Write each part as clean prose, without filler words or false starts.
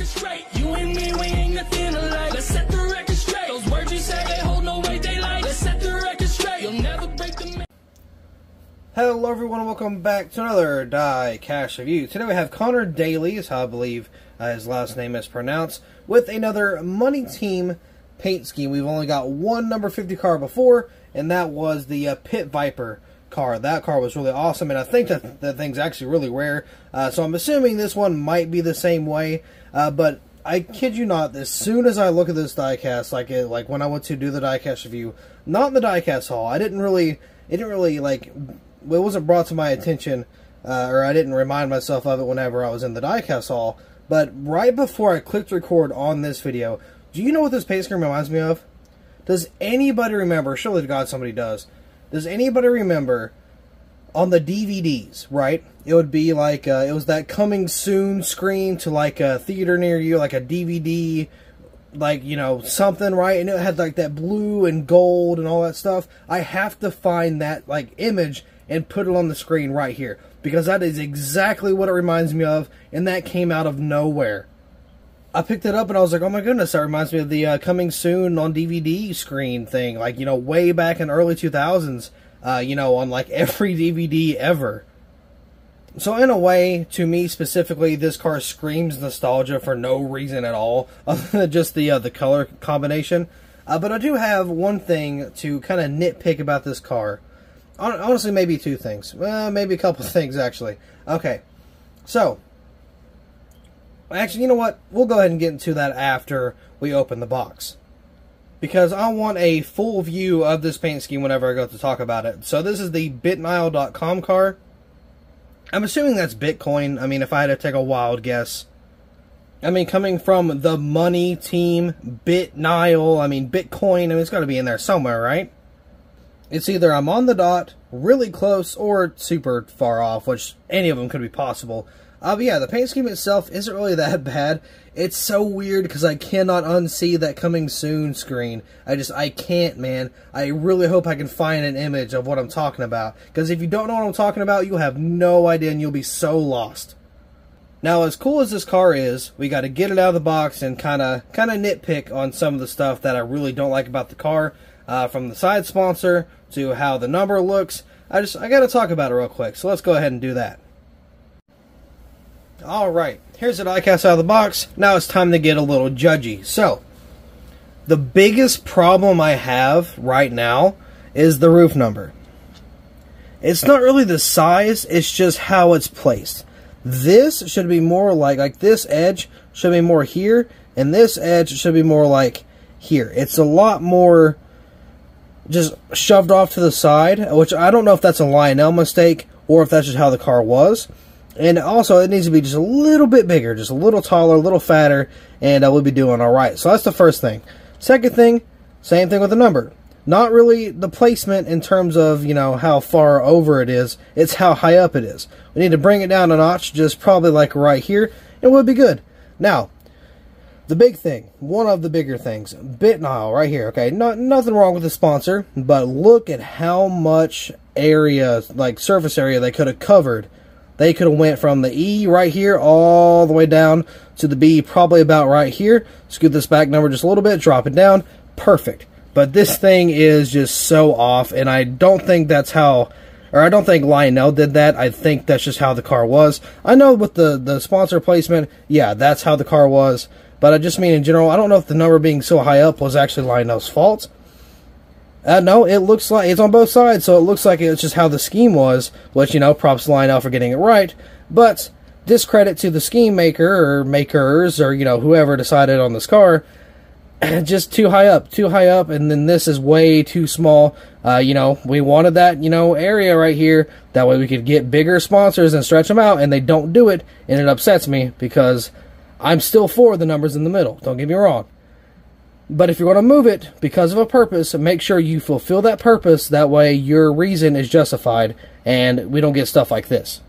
record straight. You and me, we ain't nothing alike. Let's set the record straight. Those words you say, they hold no weight, they like. Let's set the record straight. You'll never break the... Hello everyone, and welcome back to another Diecast review. Today we have Conor Daly, is how I believe his last name is pronounced, with another Money Team paint scheme. We've only got one number 50 car before, and that was the Pit Viper car. That car was really awesome, and I think that thing's actually really rare. So I'm assuming this one might be the same way, but I kid you not, as soon as I look at this diecast, like when I went to do the diecast review, not in the diecast hall, it wasn't brought to my attention, or I didn't remind myself of it whenever I was in the diecast hall, but right before I clicked record on this video, do you know what this paint scheme reminds me of? Does anybody remember, surely to God somebody does anybody remember on the DVDs, right? It would be like, it was that coming soon screen to like a theater near you, like a DVD, like, you know, something, right? And it had like that blue and gold and all that stuff. I have to find that like image and put it on the screen right here, because that is exactly what it reminds me of, and that came out of nowhere. I picked it up and I was like, oh my goodness, that reminds me of the coming soon on DVD screen thing, like, you know, way back in early 2000s, you know, on like every DVD ever. So in a way, to me specifically, this car screams nostalgia for no reason at all, other than just the color combination. But I do have one thing to kind of nitpick about this car. Honestly, maybe two things. Well, maybe a couple of things, actually. Okay, so, actually, you know what? We'll go ahead and get into that after we open the box, because I want a full view of this paint scheme whenever I go to talk about it. So this is the bitnile.com car. I'm assuming that's Bitcoin. I mean, if I had to take a wild guess. I mean, coming from the Money Team, Bitnile, I mean, Bitcoin, I mean, it's got to be in there somewhere, right? It's either I'm on the dot, really close, or super far off, which any of them could be possible. But yeah, the paint scheme itself isn't really that bad. It's so weird because I cannot unsee that coming soon screen. I can't, man. I really hope I can find an image of what I'm talking about, because if you don't know what I'm talking about, you'll have no idea and you'll be so lost. Now, as cool as this car is, we got to get it out of the box and kind of nitpick on some of the stuff that I really don't like about the car, from the side sponsor to how the number looks. I got to talk about it real quick, so let's go ahead and do that. Alright, here's the diecast out of the box. Now it's time to get a little judgy. So, the biggest problem I have right now is the roof number. It's not really the size, it's just how it's placed. This should be more like this edge should be more here, and this edge should be more like here. It's a lot more just shoved off to the side, which I don't know if that's a Lionel mistake or if that's just how the car was. And also, it needs to be just a little bit bigger, just a little taller, a little fatter, and we'll be doing alright. So that's the first thing. Second thing, same thing with the number. Not really the placement in terms of, you know, how far over it is, it's how high up it is. We need to bring it down a notch, just probably like right here, and we'll be good. Now, the big thing, one of the bigger things, Bitnile right here, okay, nothing wrong with the sponsor, but look at how much area, like surface area, they could have covered. They could have went from the E right here all the way down to the B probably about right here. Scoot this back number just a little bit, drop it down, perfect. But this thing is just so off, and I don't think that's how, or I don't think Lionel did that. I think that's just how the car was. I know with the sponsor placement, yeah, that's how the car was. But I just mean in general, I don't know if the number being so high up was actually Lionel's fault. No, it looks like it's on both sides, so it looks like it's just how the scheme was, which, you know, props to Lionel for getting it right. But discredit to the scheme maker, or makers, or, you know, whoever decided on this car, just too high up, and then this is way too small. You know, we wanted that, you know, area right here, that way we could get bigger sponsors and stretch them out, and they don't do it, and it upsets me, because I'm still for the numbers in the middle, don't get me wrong. But if you're going to move it because of a purpose, make sure you fulfill that purpose. That way your reason is justified and we don't get stuff like this.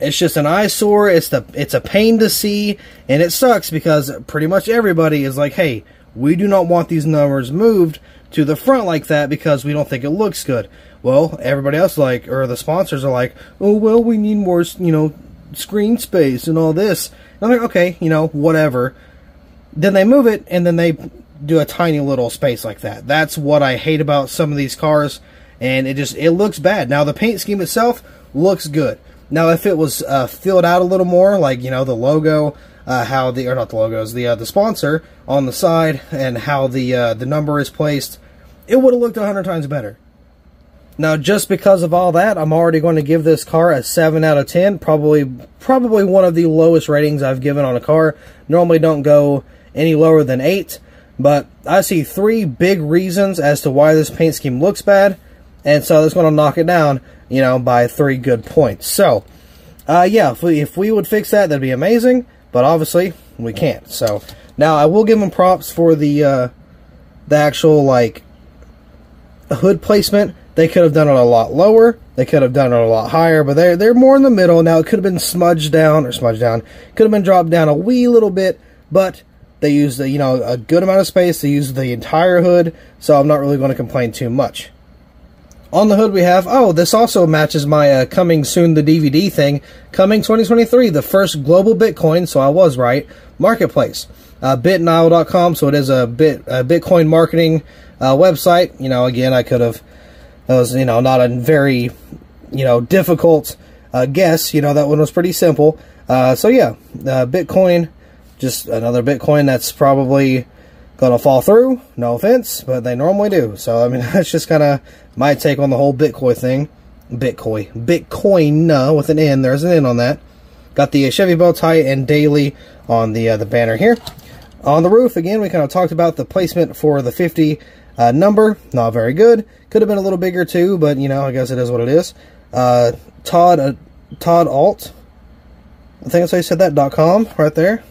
It's just an eyesore. It's a pain to see, and it sucks because pretty much everybody is like, hey, we do not want these numbers moved to the front like that because we don't think it looks good. Well, everybody else, like, or the sponsors are like, oh, well, we need more, you know, screen space and all this. And I'm like, okay, you know, whatever. Then they move it, and then they do a tiny little space like that. That's what I hate about some of these cars, and it looks bad. Now, the paint scheme itself looks good. Now, if it was filled out a little more, like, you know, the logo, how the, or not the logos, the sponsor on the side, and how the number is placed, it would have looked 100 times better. Now, just because of all that, I'm already going to give this car a 7 out of 10. Probably one of the lowest ratings I've given on a car. Normally don't go any lower than 8. But I see 3 big reasons as to why this paint scheme looks bad. And so that's going to knock it down, you know, by 3 good points. So, yeah, if we would fix that, that'd be amazing. But obviously, we can't. So, now I will give them props for the actual, like, hood placement. They could have done it a lot lower. They could have done it a lot higher, but they're more in the middle. Now, it could have been smudged down. Could have been dropped down a wee little bit, but they used, you know, a good amount of space. They used the entire hood, so I'm not really going to complain too much. On the hood we have, oh, this also matches my coming soon the DVD thing. Coming 2023, the first global Bitcoin, so I was right, marketplace. Bitnile.com, so it is a Bitcoin marketing website. You know, again, I could have... That was, you know, not a very, you know, difficult guess. You know, that one was pretty simple. So, yeah, Bitcoin, just another Bitcoin that's probably going to fall through. No offense, but they normally do. So, I mean, that's just kind of my take on the whole Bitcoin thing. Bitcoin, with an N. There's an N on that. Got the Chevy bow tie and Daly on the banner here. On the roof, again, we kind of talked about the placement for the 50 number. Not very good. Could have been a little bigger too, but, you know, I guess it is what it is. Todd Alt, I think that's how you said that, .com, right there.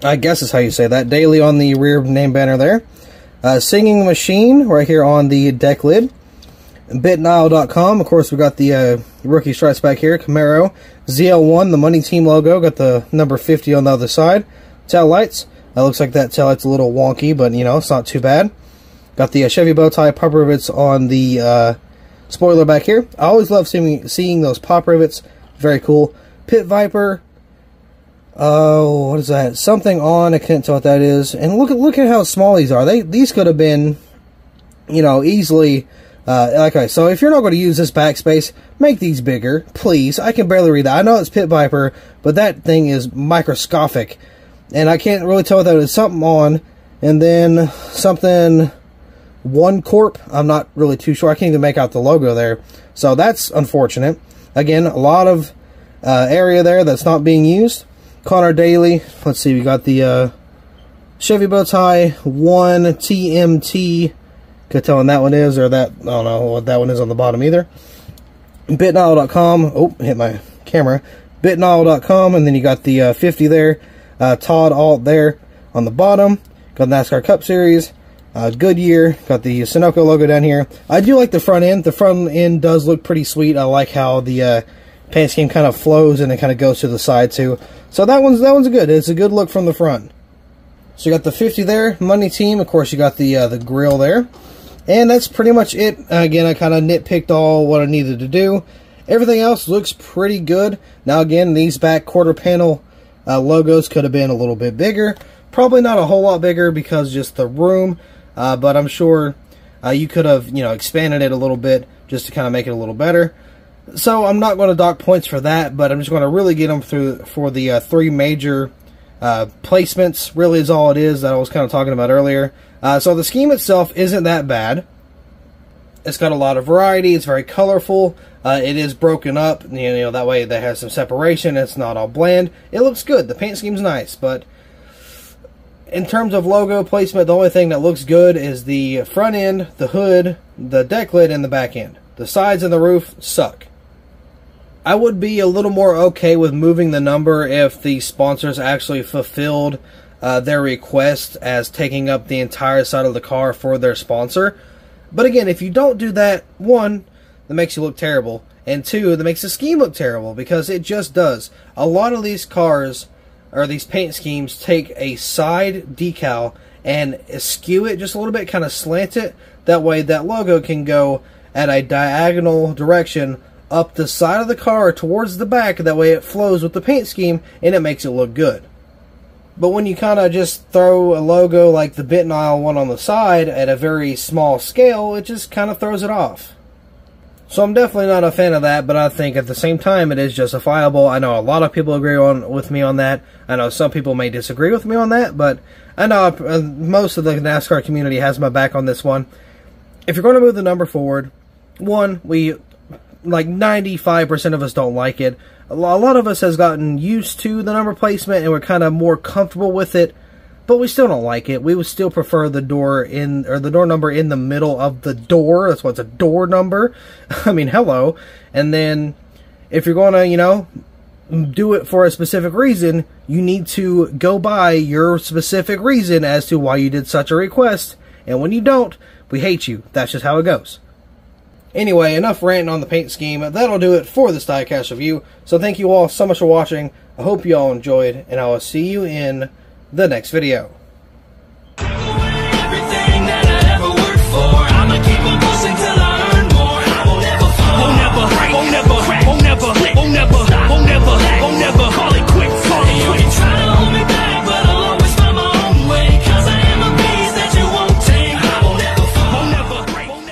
I guess is how you say that. Daly on the rear name banner there. Singing Machine, right here on the deck lid. Bitnile.com, of course, we got the rookie stripes back here. Camaro. ZL1, the Money Team logo. Got the number 50 on the other side. Tail lights. Looks like that tail light's a little wonky, but, you know, it's not too bad. Got the Chevy bow tie pop rivets on the spoiler back here. I always love seeing those pop rivets. Very cool. Pit Viper. Oh, what is that? Something on. I can't tell what that is. And look at how small these are. These could have been, you know, easily. Okay, so if you're not going to use this backspace, make these bigger, please. I can barely read that. I know it's Pit Viper, but that thing is microscopic, and I can't really tell what that is. Something on, and then something. One Corp, I'm not really too sure. I can't even make out the logo there. So that's unfortunate. Again, a lot of area there that's not being used. Conor Daly. Let's see, we got the Chevy bow tie, 1 TMT. Could tell when that one is, or that, I don't know what that one is on the bottom either. Bitnile.com. Oh, hit my camera. Bitnile.com, and then you got the 50 there. Todd Alt there on the bottom. Got the NASCAR Cup Series. Goodyear, got the Sunoco logo down here. I do like the front end. The front end does look pretty sweet. I like how the paint scheme kind of flows and it kind of goes to the side too. So that one's good. It's a good look from the front. So you got the 50 there, Money Team. Of course, you got the grill there, and that's pretty much it. Again, I kind of nitpicked all what I needed to do. Everything else looks pretty good. Now, again, these back quarter panel logos could have been a little bit bigger. Probably not a whole lot bigger because just the room. But I'm sure you could have, you know, expanded it a little bit just to kind of make it a little better. So I'm not going to dock points for that, but I'm just going to really get them through for the 3 major placements. Really is all it is that I was kind of talking about earlier. So the scheme itself isn't that bad. It's got a lot of variety. It's very colorful. It is broken up. You know, that way that has some separation. It's not all bland. It looks good. The paint scheme's nice, but in terms of logo placement, the only thing that looks good is the front end, the hood, the deck lid, and the back end. The sides and the roof suck. I would be a little more okay with moving the number if the sponsors actually fulfilled their request as taking up the entire side of the car for their sponsor. But again, if you don't do that, 1, that makes you look terrible, and 2, that makes the scheme look terrible, because it just does. A lot of these cars, or these paint schemes, take a side decal and skew it just a little bit, kind of slant it. That way that logo can go at a diagonal direction up the side of the car towards the back. That way it flows with the paint scheme and it makes it look good. But when you kind of just throw a logo like the Bitnile one on the side at a very small scale, it just kind of throws it off. So I'm definitely not a fan of that, but I think at the same time it is justifiable. I know a lot of people agree with me on that. I know some people may disagree with me on that, but I know most of the NASCAR community has my back on this one. If you're going to move the number forward, one, like 95% of us don't like it. A lot of us has gotten used to the number placement and we're kind of more comfortable with it, but we still don't like it. We would still prefer the door number in the middle of the door. That's why it's a door number. I mean, hello. And then if you're going to, you know, do it for a specific reason, you need to go by your specific reason as to why you did such a request. And when you don't, we hate you. That's just how it goes. Anyway, enough ranting on the paint scheme. That'll do it for this diecast review. So thank you all so much for watching. I hope you all enjoyed, and I will see you in the next video.